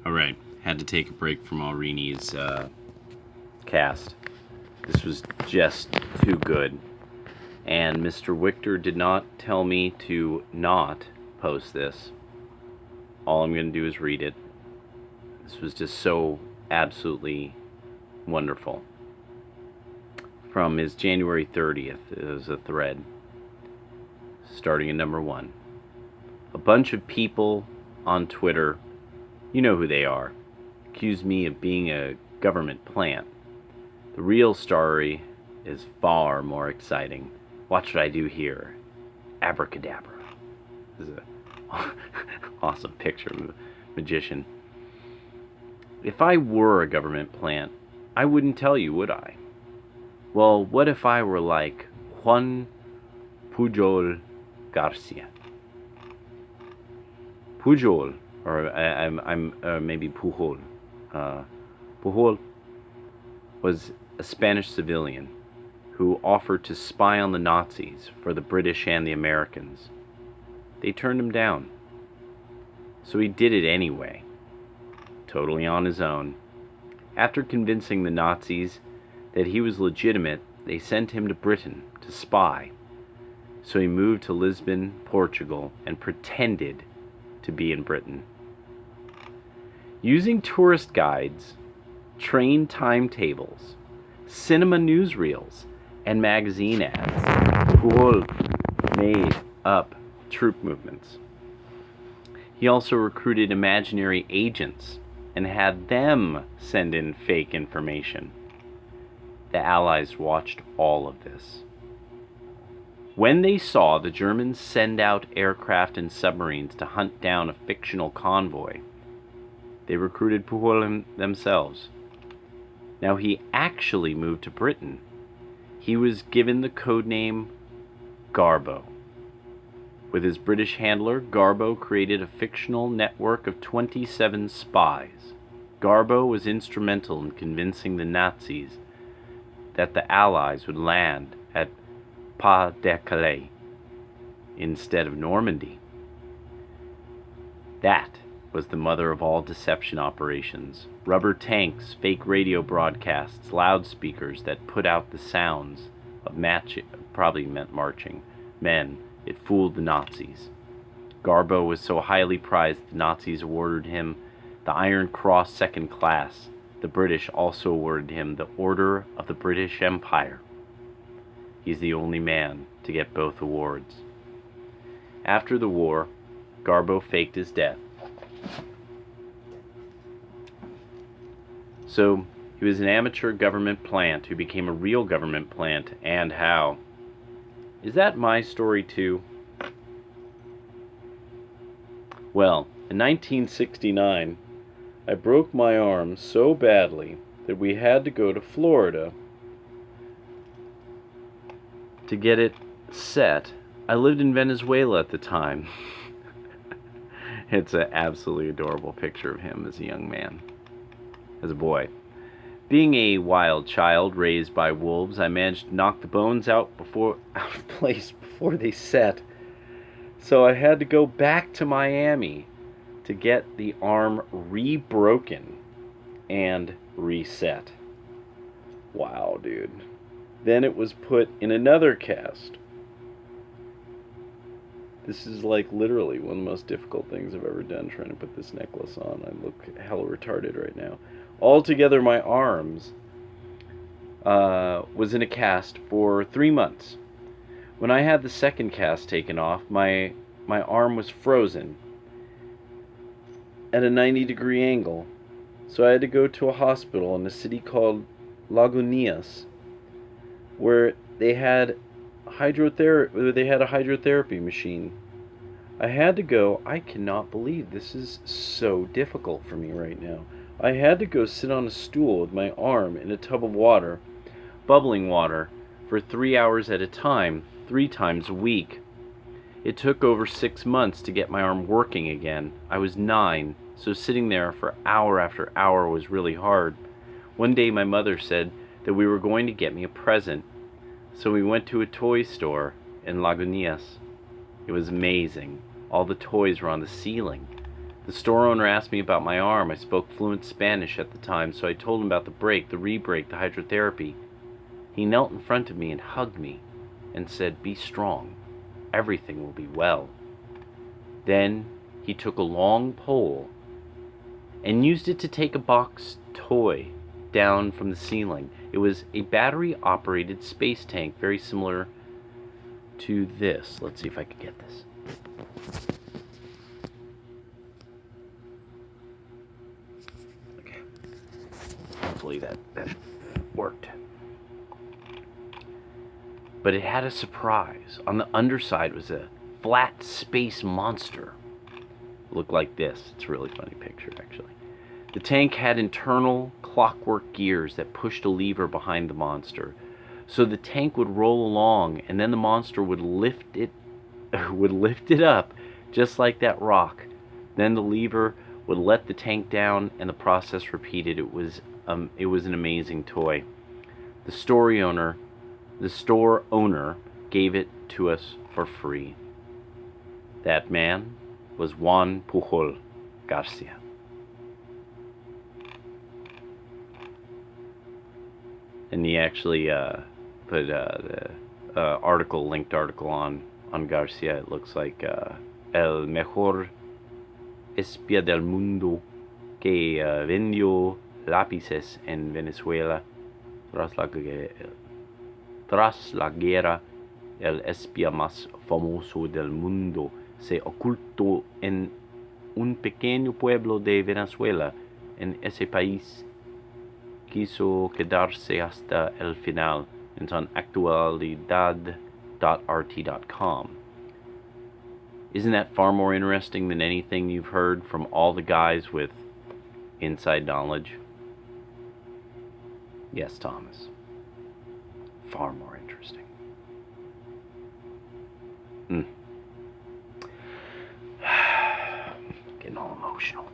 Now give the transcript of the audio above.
Alright, had to take a break from Aurini's cast. This was just too good. And Mr. Wichter did not tell me to not post this. All I'm going to do is read it. This was just so absolutely wonderful. From his January 30th, it was a thread. Starting at number 1. A bunch of people on Twitter, you know who they are, accused me of being a government plant. The real story is far more exciting. Watch what I do here. Abracadabra. This is an awesome picture of a magician. If I were a government plant, I wouldn't tell you, would I? Well, what if I were like Juan Pujol Garcia? Pujol, or maybe Pujol. Pujol was a Spanish civilian who offered to spy on the Nazis for the British and the Americans. They turned him down. So he did it anyway, totally on his own. After convincing the Nazis that he was legitimate, they sent him to Britain to spy. So he moved to Lisbon, Portugal, and pretended to be in Britain. Using tourist guides, train timetables, cinema newsreels, and magazine ads, Pujol made up troop movements. He also recruited imaginary agents and had them send in fake information. The Allies watched all of this. When they saw the Germans send out aircraft and submarines to hunt down a fictional convoy, they recruited Pujol themselves. Now he actually moved to Britain. He was given the codename Garbo. With his British handler, Garbo created a fictional network of 27 spies. Garbo was instrumental in convincing the Nazis that the Allies would land at Pas de Calais instead of Normandy. That was the mother of all deception operations. Rubber tanks, fake radio broadcasts, loudspeakers that put out the sounds of probably meant marching men. It fooled the Nazis. Garbo was so highly prized the Nazis awarded him the Iron Cross Second Class. The British also awarded him the Order of the British Empire. He's the only man to get both awards. After the war, Garbo faked his death. So, he was an amateur government plant who became a real government plant, and how? Is that my story too? Well, in 1969, I broke my arm so badly that we had to go to Florida to get it set. I lived in Venezuela at the time. It's an absolutely adorable picture of him as a young man, as a boy. Being a wild child raised by wolves, I managed to knock the bones out of place before they set. So I had to go back to Miami to get the arm re-broken and reset. Wow, dude. Then it was put in another cast. This is like literally one of the most difficult things I've ever done, trying to put this necklace on. I look hella retarded right now. Altogether, my arms was in a cast for 3 months. When I had the second cast taken off, my arm was frozen at a 90-degree angle. So I had to go to a hospital in a city called Lagunitas, where they had a hydrotherapy machine. I had to go. I cannot believe this is so difficult for me right now. I had to go sit on a stool with my arm in a tub of water, bubbling water, for 3 hours at a time, 3 times a week. It took over 6 months to get my arm working again. I was 9, so sitting there for hour after hour was really hard. One day my mother said that we were going to get me a present, so we went to a toy store in Lagunitas. It was amazing. All the toys were on the ceiling. The store owner asked me about my arm. I spoke fluent Spanish at the time, so I told him about the break, the re-break, the hydrotherapy. He knelt in front of me and hugged me and said, "Be strong. Everything will be well." Then he took a long pole and used it to take a box toy down from the ceiling. It was a battery-operated space tank, very similar to this. Let's see if I can get this. Okay. Hopefully that worked. But it had a surprise. On the underside was a flat space monster. Looked like this. It's a really funny picture, actually. The tank had internal clockwork gears that pushed a lever behind the monster. So the tank would roll along, and then the monster would lift it up, just like that rock. Then the lever would let the tank down, and the process repeated. It was an amazing toy. The store owner gave it to us for free. That man was Juan Pujol Garcia. And he actually put the linked article on Garcia. It looks like el mejor espía del mundo que vendió lápices en Venezuela tras la guerra. El espía más famoso del mundo se ocultó en un pequeño pueblo de Venezuela. En ese país quiso quedarse hasta el final. It's on actualidad.rt.com. Isn't that far more interesting than anything you've heard from all the guys with inside knowledge? Yes, Thomas. Far more interesting. Getting all emotional.